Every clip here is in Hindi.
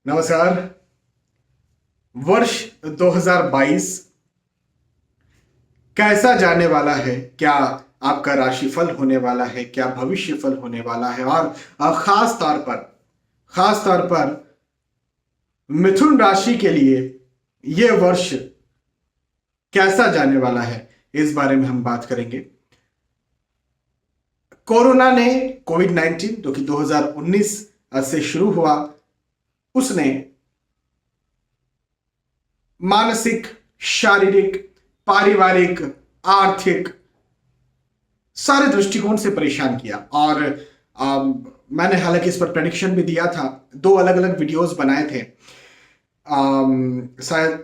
नमस्कार। वर्ष 2022 कैसा जाने वाला है? क्या आपका राशिफल होने वाला है? क्या भविष्यफल होने वाला है? और खास तौर पर मिथुन राशि के लिए यह वर्ष कैसा जाने वाला है, इस बारे में हम बात करेंगे। कोरोना ने, कोविड-19 जो कि 2019 से शुरू हुआ, उसने मानसिक, शारीरिक, पारिवारिक, आर्थिक सारे दृष्टिकोण से परेशान किया। और मैंने हालांकि इस पर प्रेडिक्शन भी दिया था, दो अलग अलग वीडियोस बनाए थे। शायद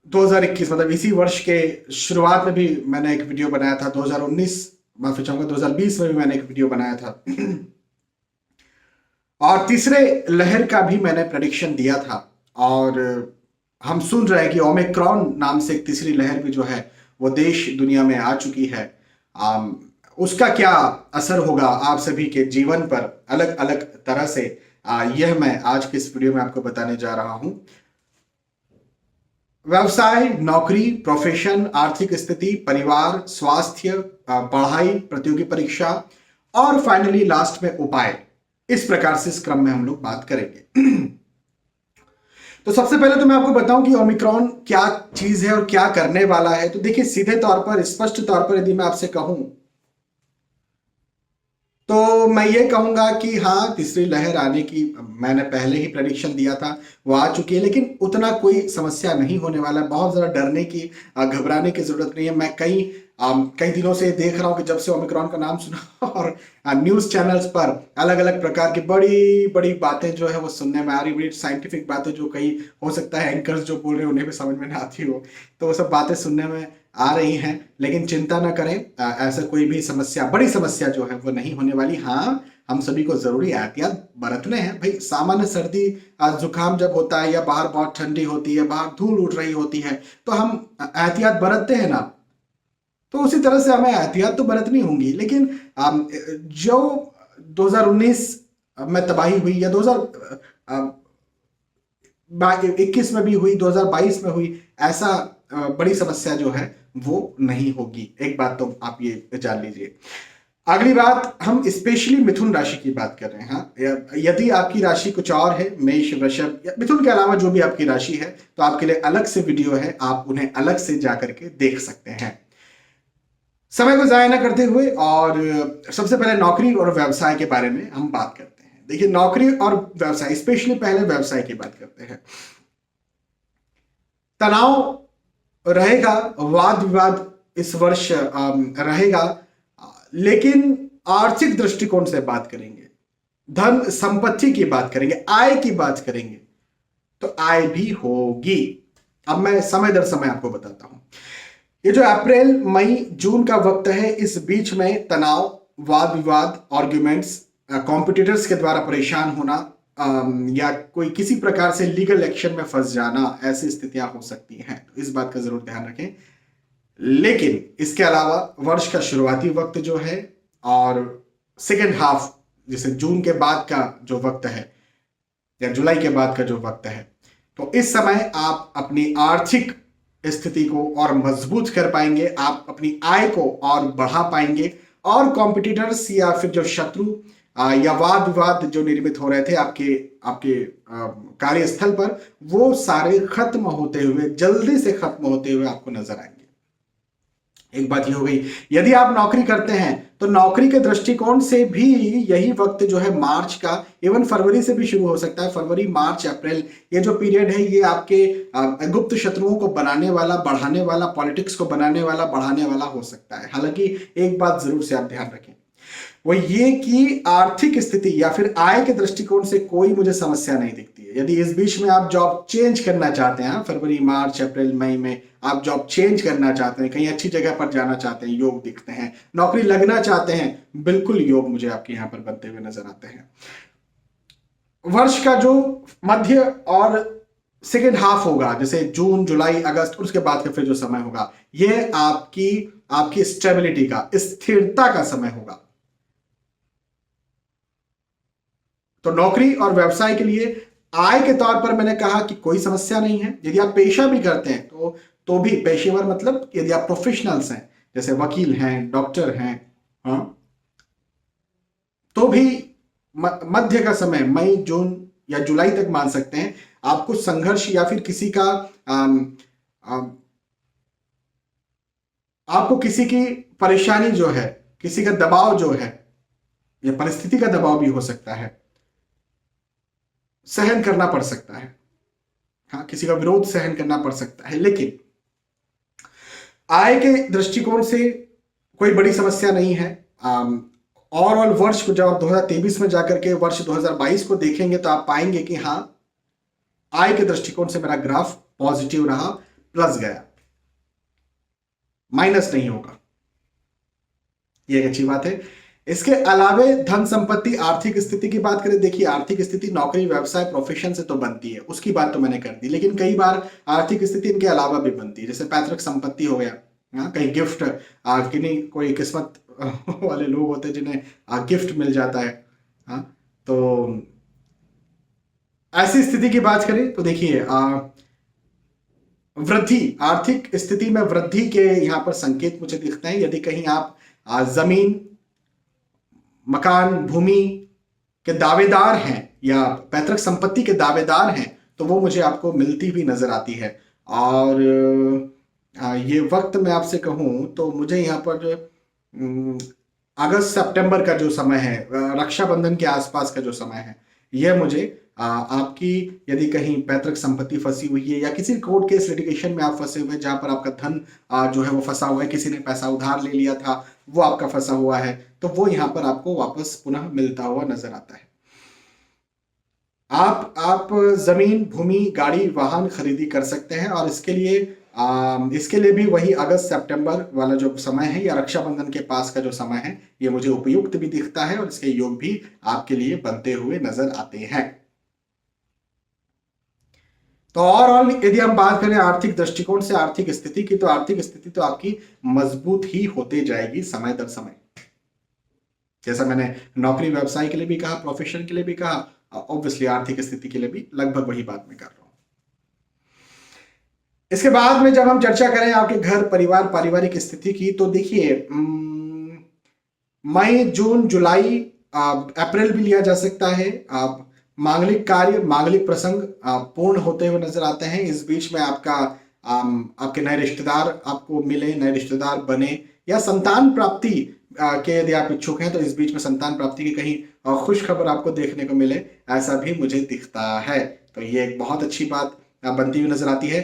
2021 मतलब इसी वर्ष के शुरुआत में भी मैंने एक वीडियो बनाया था। 2019 माफी चाहूंगा 2020 में भी मैंने एक वीडियो बनाया था। और तीसरे लहर का भी मैंने प्रेडिक्शन दिया था। और हम सुन रहे हैं कि ओमिक्रॉन नाम से एक तीसरी लहर भी जो है वो देश दुनिया में आ चुकी है। उसका क्या असर होगा आप सभी के जीवन पर अलग अलग तरह से, यह मैं आज के इस वीडियो में आपको बताने जा रहा हूं। व्यवसाय, नौकरी, प्रोफेशन, आर्थिक स्थिति, परिवार, स्वास्थ्य, पढ़ाई, प्रतियोगी परीक्षा और फाइनली लास्ट में उपाय, इस प्रकार से इस क्रम में हम लोग बात करेंगे। तो सबसे पहले तो मैं आपको बताऊं कि ओमिक्रॉन क्या चीज है और क्या करने वाला है। तो देखिए, सीधे तौर पर, स्पष्ट तौर पर यदि मैं आपसे कहूं तो मैं ये कहूंगा कि हाँ, तीसरी लहर आने की मैंने पहले ही प्रेडिक्शन दिया था, वो आ चुकी है। लेकिन उतना कोई समस्या नहीं होने वाला, बहुत ज़्यादा डरने की, घबराने की जरूरत नहीं है। मैं कई दिनों से देख रहा हूँ कि जब से ओमिक्रॉन का नाम सुना और न्यूज़ चैनल्स पर अलग अलग प्रकार की बड़ी बड़ी बातें जो है वो सुनने में आ रही, बड़ी साइंटिफिक बातें जो कई हो सकता है एंकर्स जो बोल रहे हैं उन्हें भी समझ में ना आती हो, तो वो सब बातें सुनने में आ रही हैं। लेकिन चिंता ना करें, ऐसा कोई भी समस्या, बड़ी समस्या जो है वो नहीं होने वाली। हाँ, हम सभी को जरूरी एहतियात बरतने हैं भाई। सामान्य सर्दी जुकाम जब होता है या बाहर बहुत ठंडी होती है, बाहर धूल उड़ रही होती है, तो हम एहतियात बरतते हैं ना, तो उसी तरह से हमें एहतियात तो बरतनी होंगी। लेकिन जो 2019 में तबाही हुई या 2021 में भी हुई, 2022 में हुई, ऐसा बड़ी समस्या जो है वो नहीं होगी। एक बात तो आप ये जान लीजिए। अगली बात, हम स्पेशली मिथुन राशि की बात कर रहे हैं। हाँ, यदि आपकी राशि कुछ और है, मेष, वृषभ या मिथुन के अलावा जो भी आपकी राशि है, तो आपके लिए अलग से वीडियो है, आप उन्हें अलग से जाकर के देख सकते हैं। समय को जाया ना करते हुए, और सबसे पहले नौकरी और व्यवसाय के बारे में हम बात करते हैं। देखिए, नौकरी और व्यवसाय, स्पेशली पहले व्यवसाय की बात करते हैं। तनाव रहेगा, वाद विवाद इस वर्ष रहेगा, लेकिन आर्थिक दृष्टिकोण से बात करेंगे, धन संपत्ति की बात करेंगे, आय की बात करेंगे, तो आय भी होगी। अब मैं समय दर समय आपको बताता हूं। ये जो अप्रैल, मई, जून का वक्त है, इस बीच में तनाव, वाद विवाद, आर्ग्यूमेंट्स, कॉम्पिटिटर्स के द्वारा परेशान होना, या कोई किसी प्रकार से लीगल एक्शन में फंस जाना, ऐसी स्थितियां हो सकती हैं। तो इस बात का जरूर ध्यान रखें। लेकिन इसके अलावा वर्ष का शुरुआती वक्त जो है और सेकेंड हाफ, जैसे जून के बाद का जो वक्त है या जुलाई के बाद का जो वक्त है, तो इस समय आप अपनी आर्थिक स्थिति को और मजबूत कर पाएंगे, आप अपनी आय को और बढ़ा पाएंगे, और कॉम्पिटिटर्स या फिर जो शत्रु या वाद विवाद जो निर्मित हो रहे थे आपके आपके कार्यस्थल पर, वो सारे खत्म होते हुए, जल्दी से खत्म होते हुए आपको नजर आएंगे। एक बात ये हो गई। यदि आप नौकरी करते हैं तो नौकरी के दृष्टिकोण से भी यही वक्त जो है, मार्च का, इवन फरवरी से भी शुरू हो सकता है। फरवरी, मार्च, अप्रैल, ये जो पीरियड है, ये आपके गुप्त शत्रुओं को बनाने वाला, बढ़ाने वाला, पॉलिटिक्स को बनाने वाला, बढ़ाने वाला हो सकता है। हालांकि एक बात जरूर से आप ध्यान रखें, वो ये कि आर्थिक स्थिति या फिर आय के दृष्टिकोण से कोई मुझे समस्या नहीं दिखती है। यदि इस बीच में आप जॉब चेंज करना चाहते हैं, फरवरी, मार्च, अप्रैल, मई में आप जॉब चेंज करना चाहते हैं, कहीं अच्छी जगह पर जाना चाहते हैं, योग दिखते हैं, नौकरी लगना चाहते हैं, बिल्कुल योग मुझे आपके यहां पर बनते हुए नजर आते हैं। वर्ष का जो मध्य और सेकेंड हाफ होगा, जैसे जून, जुलाई, अगस्त, उसके बाद का फिर जो समय होगा, यह आपकी स्टेबिलिटी का, स्थिरता का समय होगा। तो नौकरी और व्यवसाय के लिए आय के तौर पर मैंने कहा कि कोई समस्या नहीं है। यदि आप पेशा भी करते हैं तो भी पेशेवर मतलब यदि आप प्रोफेशनल्स हैं, जैसे वकील हैं, डॉक्टर हैं, हाँ, तो भी मध्य का समय मई जून या जुलाई तक मान सकते हैं। आपको संघर्ष या फिर किसी का आम, आम, आपको किसी की परेशानी जो है, किसी का दबाव जो है, या परिस्थिति का दबाव भी हो सकता है, सहन करना पड़ सकता है। हाँ, किसी का विरोध सहन करना पड़ सकता है, लेकिन आय के दृष्टिकोण से कोई बड़ी समस्या नहीं है। ओवरऑल वर्ष को जब आप 2023 में जाकर के वर्ष 2022 को देखेंगे तो आप पाएंगे कि हाँ, आय के दृष्टिकोण से मेरा ग्राफ पॉजिटिव रहा, प्लस गया, माइनस नहीं होगा। ये एक अच्छी बात है। इसके अलावे धन संपत्ति आर्थिक स्थिति की बात करें, देखिए आर्थिक स्थिति नौकरी व्यवसाय प्रोफेशन से तो बनती है, उसकी बात तो मैंने कर दी, लेकिन कई बार आर्थिक स्थिति इनके अलावा भी बनती है, जैसे पैतृक संपत्ति हो गया, हाँ, कहीं गिफ्ट, किन्हीं कोई किस्मत वाले लोग होते हैं जिन्हें गिफ्ट मिल जाता है, हाँ, तो ऐसी स्थिति की बात करें तो देखिए वृद्धि, आर्थिक स्थिति में वृद्धि के यहाँ पर संकेत मुझे दिखते हैं। यदि कहीं आप जमीन, मकान, भूमि के दावेदार हैं या पैतृक संपत्ति के दावेदार हैं तो वो मुझे आपको मिलती भी नजर आती है। और ये वक्त मैं आपसे कहूँ तो मुझे यहाँ पर अगस्त सितंबर का जो समय है, रक्षाबंधन के आसपास का जो समय है, यह मुझे आपकी यदि कहीं पैतृक संपत्ति फंसी हुई है या किसी कोर्ट केस लिटिगेशन में आप फंसे हुए हैं जहां पर आपका धन जो है वो फंसा हुआ है, किसी ने पैसा उधार ले लिया था, वो आपका फंसा हुआ है, तो वो यहाँ पर आपको वापस पुनः मिलता हुआ नजर आता है। आप जमीन, भूमि, गाड़ी, वाहन खरीदी कर सकते हैं और इसके लिए भी वही अगस्त सितंबर वाला जो समय है या रक्षाबंधन के पास का जो समय है, ये मुझे उपयुक्त भी दिखता है और इसके योग भी आपके लिए बनते हुए नजर आते हैं। तो ओवरऑल यदि हम बात करें आर्थिक दृष्टिकोण से आर्थिक स्थिति की, तो आर्थिक स्थिति तो आपकी मजबूत ही होते जाएगी समय दर समय। जैसा मैंने नौकरी व्यवसाय के लिए भी कहा, प्रोफेशन के लिए भी कहा, ऑब्वियसली आर्थिक स्थिति के लिए भी लगभग वही बात मैं कर रहा हूं। इसके बाद में जब हम चर्चा करें आपके घर परिवार पारिवारिक स्थिति की, तो देखिए मई जून जुलाई अप्रैल भी लिया जा सकता है। मांगलिक कार्य, मांगलिक प्रसंग पूर्ण होते हुए नजर आते हैं। इस बीच में आपके नए रिश्तेदार आपको मिले, नए रिश्तेदार बने, या संतान प्राप्ति के यदि आप इच्छुक हैं तो इस बीच में संतान प्राप्ति की कहीं खुश खबर आपको देखने को मिले, ऐसा भी मुझे दिखता है। तो ये एक बहुत अच्छी बात बनती हुई नजर आती है।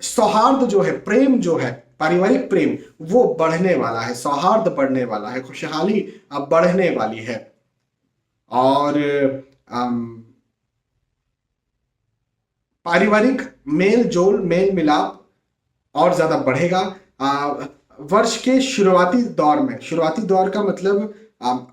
सौहार्द जो है, प्रेम जो है, पारिवारिक प्रेम, वो बढ़ने वाला है, सौहार्द बढ़ने वाला है, खुशहाली अब बढ़ने वाली है। और पारिवारिक मेल जोल, मेल मिलाप और ज्यादा बढ़ेगा। वर्ष के शुरुआती दौर में, शुरुआती दौर का मतलब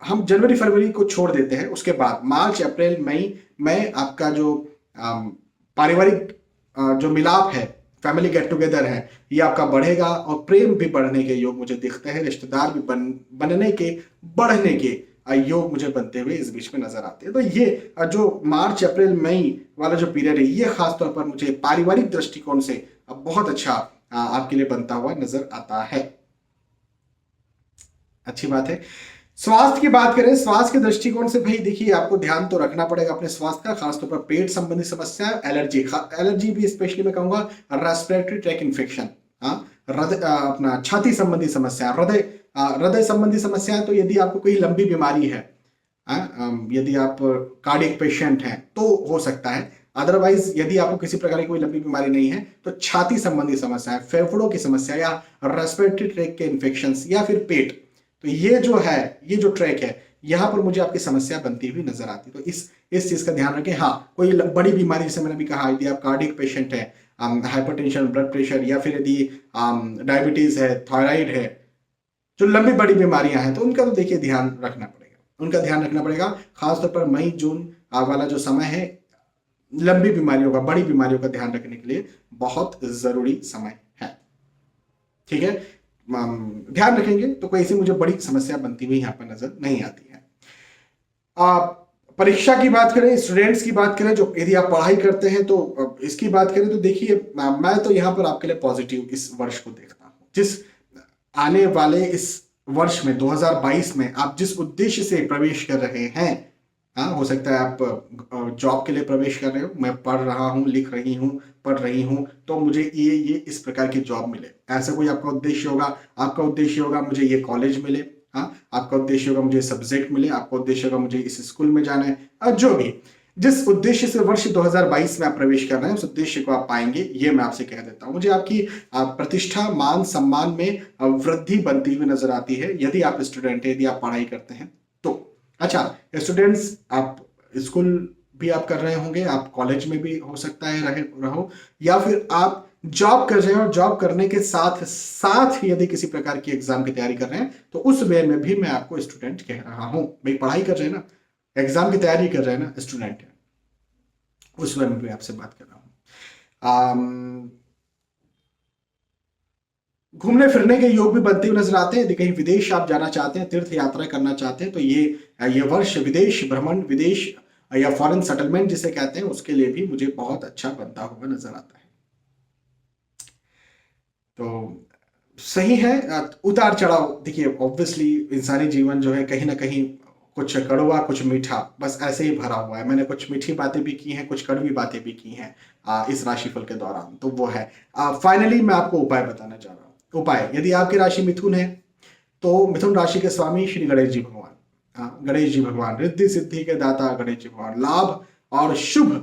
हम जनवरी फरवरी को छोड़ देते हैं, उसके बाद मार्च अप्रैल मई में आपका जो पारिवारिक जो मिलाप है, फैमिली गेट टुगेदर है, ये आपका बढ़ेगा और प्रेम भी बढ़ने के योग मुझे दिखते हैं। रिश्तेदार भी बनने के, बढ़ने के योग मुझे बनते हुए इस बीच में नजर आते हैं। तो ये जो मार्च अप्रैल मई वाला जो पीरियड है, ये खासतौर पर मुझे पारिवारिक दृष्टिकोण से बहुत अच्छा आपके लिए बनता हुआ नजर आता है। अच्छी बात है। स्वास्थ्य की बात करें, स्वास्थ्य के दृष्टिकोण से भाई देखिए आपको ध्यान तो रखना पड़ेगा अपने स्वास्थ्य का, खासतौर पर पेट संबंधी समस्या, एलर्जी भी स्पेशली मैं कहूंगा, रेस्पिरेटरी ट्रैक इन्फेक्शन, अपना छाती संबंधी समस्या, हृदय संबंधी समस्याएं। तो यदि आपको कोई लंबी बीमारी है, यदि आप कार्डियक पेशेंट हैं तो हो सकता है, अदरवाइज यदि आपको किसी प्रकार की कोई लंबी बीमारी नहीं है तो छाती संबंधी समस्याएं, फेफड़ों की समस्या या रेस्पिरेटरी ट्रैक के इन्फेक्शन या फिर पेट, तो ये जो है, ये जो ट्रैक है, यहाँ पर मुझे आपकी समस्या बनती हुई नजर आती है। तो इस चीज का ध्यान रखें। हाँ, कोई बड़ी बीमारी जैसे मैंने भी कहा, यदि आप कार्डियक पेशेंट है, हाइपरटेंशन, ब्लड प्रेशर या फिर यदि डायबिटीज है, थायराइड है, जो लंबी बड़ी बीमारियां हैं, तो उनका तो देखिए ध्यान रखना पड़ेगा, उनका ध्यान रखना पड़ेगा। खासतौर पर मई जून वाला जो समय है, लंबी बीमारियों का, बड़ी बीमारियों का ध्यान रखने के लिए बहुत जरूरी समय है। ठीक है, ध्यान रखेंगे तो कोई ऐसी मुझे बड़ी समस्या बनती हुई यहाँ पर नजर नहीं आती है। परीक्षा की बात करें, स्टूडेंट्स की बात करें, जो यदि आप पढ़ाई करते हैं तो इसकी बात करें तो देखिए, मैं तो यहाँ पर आपके लिए पॉजिटिव इस वर्ष को देखता हूँ। जिस आने वाले इस वर्ष में 2022 में आप जिस उद्देश्य से प्रवेश कर रहे हैं, हाँ, हो सकता है आप जॉब के लिए प्रवेश कर रहे हो, मैं पढ़ रहा हूँ, लिख रही हूँ, पढ़ रही हूँ, तो मुझे ये इस प्रकार की जॉब मिले, ऐसा कोई आपका उद्देश्य होगा। आपका उद्देश्य होगा मुझे ये कॉलेज मिले, हाँ, आपका उद्देश्य होगा मुझे सब्जेक्ट मिले, आपका उद्देश्य होगा मुझे इस स्कूल में जाना है, और जो भी जिस उद्देश्य से वर्ष 2022 में आप प्रवेश कर रहे हैं उस उद्देश्य को आप पाएंगे, ये मैं आपसे कह देता हूँ। मुझे आपकी प्रतिष्ठा, मान, सम्मान में वृद्धि बनती हुई नजर आती है यदि आप स्टूडेंट है, यदि आप पढ़ाई करते हैं तो। अच्छा, स्टूडेंट्स, आप स्कूल भी आप कर रहे होंगे, आप कॉलेज में भी हो सकता है रहो, या फिर आप जॉब कर रहे हैं और जॉब करने के साथ साथ यदि किसी प्रकार की एग्जाम की तैयारी कर रहे हैं तो उस वे में भी मैं आपको स्टूडेंट कह रहा हूं। भाई पढ़ाई कर रहे हैं ना, एग्जाम की तैयारी कर रहे हैं ना, स्टूडेंट है, उस वे में भी आपसे बात कर रहा हूं। घूमने फिरने के योग भी बनते हुए नजर आते हैं। यदि कहीं विदेश आप जाना चाहते हैं, तीर्थ यात्रा करना चाहते हैं, तो ये वर्ष विदेश भ्रमण, विदेश या फॉरेन सेटलमेंट जिसे कहते हैं, उसके लिए भी मुझे बहुत अच्छा बनता हुआ नजर आता है। तो सही है, उतार चढ़ाव देखिए, ऑब्वियसली इंसानी जीवन जो है कहीं ना कहीं कुछ कड़वा कुछ मीठा बस ऐसे ही भरा हुआ है। मैंने कुछ मीठी बातें भी की हैं, कुछ कड़वी बातें भी की हैं इस राशिफल के दौरान, तो वो है। फाइनली मैं आपको उपाय बताना चाह रहा हूँ। उपाय, यदि आपकी राशि मिथुन है तो मिथुन राशि के स्वामी श्री गणेश जी भगवान, गणेश जी भगवान, रिद्धि सिद्धि के दाता गणेश जी भगवान, लाभ और शुभ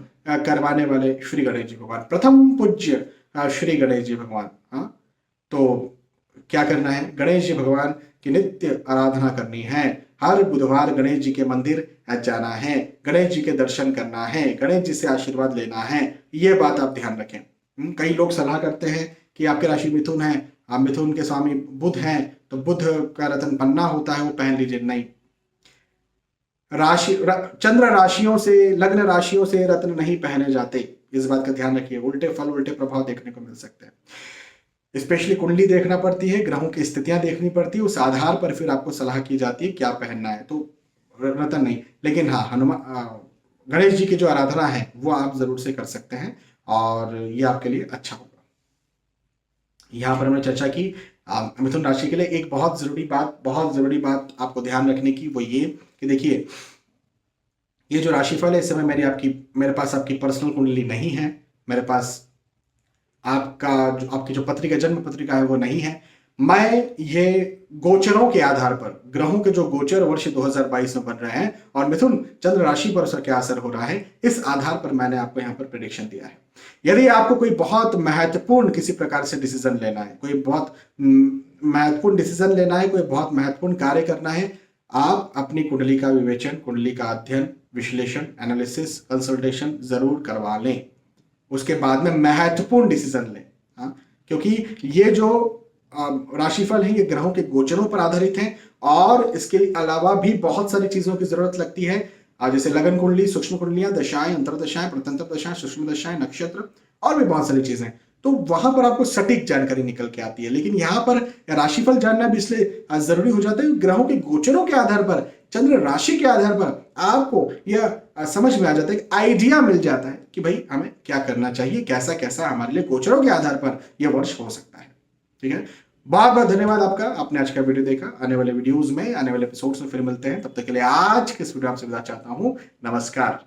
करवाने वाले श्री गणेश जी भगवान, प्रथम पूज्य श्री गणेश जी भगवान। तो क्या करना है, गणेश जी भगवान की नित्य आराधना करनी है। हर बुधवार गणेश जी के मंदिर जाना है, गणेश जी के दर्शन करना है, गणेश जी से आशीर्वाद लेना है, ये बात आप ध्यान रखें। कई लोग सलाह करते हैं कि आपकी राशि मिथुन है, आप मिथुन के स्वामी बुध हैं, तो बुध का रतन पन्ना होता है वो पहन लीजिए। नहीं, चंद्र राशियों से, लग्न राशियों से रत्न नहीं पहने जाते, इस बात का ध्यान रखिए। उल्टे फल, उल्टे प्रभाव देखने को मिल सकते हैं। स्पेशली कुंडली देखना पड़ती है, ग्रहों की स्थितियां देखनी पड़ती है, उस आधार पर फिर आपको सलाह की जाती है क्या पहनना है। तो रतन नहीं, लेकिन हाँ, हनुमान, गणेश जी की जो आराधना है वो आप जरूर से कर सकते हैं और ये आपके लिए अच्छा होगा। यहाँ पर हमने चर्चा की मिथुन राशि के लिए। एक बहुत जरूरी बात आपको ध्यान रखने की, वो ये कि देखिए, ये जो राशिफल है इस समय मेरे पास आपकी पर्सनल कुंडली नहीं है, मेरे पास आपकी जो पत्रिका, जन्म पत्रिका है वो नहीं है। मैं ये गोचरों के आधार पर, ग्रहों के जो गोचर वर्ष 2022 में बन रहे हैं और मिथुन चंद्र राशि पर उसका क्या असर हो रहा है, इस आधार पर मैंने आपको यहाँ पर प्रेडिक्शन दिया है। यदि आपको कोई बहुत महत्वपूर्ण किसी प्रकार से डिसीजन लेना है, कोई बहुत महत्वपूर्ण डिसीजन लेना है, कोई बहुत महत्वपूर्ण कार्य करना है, आप अपनी कुंडली का विवेचन, कुंडली का अध्ययन, विश्लेषण, एनालिसिस, कंसल्टेशन जरूर करवा लें। उसके बाद में महत्वपूर्ण डिसीजन लें। हाँ, क्योंकि ये जो राशिफल है ये ग्रहों के गोचरों पर आधारित है और इसके अलावा भी बहुत सारी चीजों की जरूरत लगती है, जैसे लगन कुंडली, सूक्ष्म कुंडलियां, दशाएं, अंतरदशाएं, प्रत्यंतर दशाएं, सूक्ष्म दशाएं, नक्षत्र और भी बहुत सारी चीजें, तो वहां पर आपको सटीक जानकारी निकल के आती है। लेकिन यहाँ पर राशिफल जानना भी इसलिए जरूरी हो जाता है, ग्रहों के गोचरों के आधार पर, चंद्र राशि के आधार पर आपको यह समझ में आ जाता है, आइडिया मिल जाता है कि भाई हमें क्या करना चाहिए, कैसा कैसा हमारे लिए गोचरों के आधार पर यह वर्ष हो सकता है। ठीक है, बहुत बहुत धन्यवाद आपका, आपने आज का वीडियो देखा। आने वाले वीडियोस में, आने वाले एपिसोड्स में फिर मिलते हैं, तब तक के लिए आज के इस वीडियो आपसे विदा चाहता हूं। नमस्कार।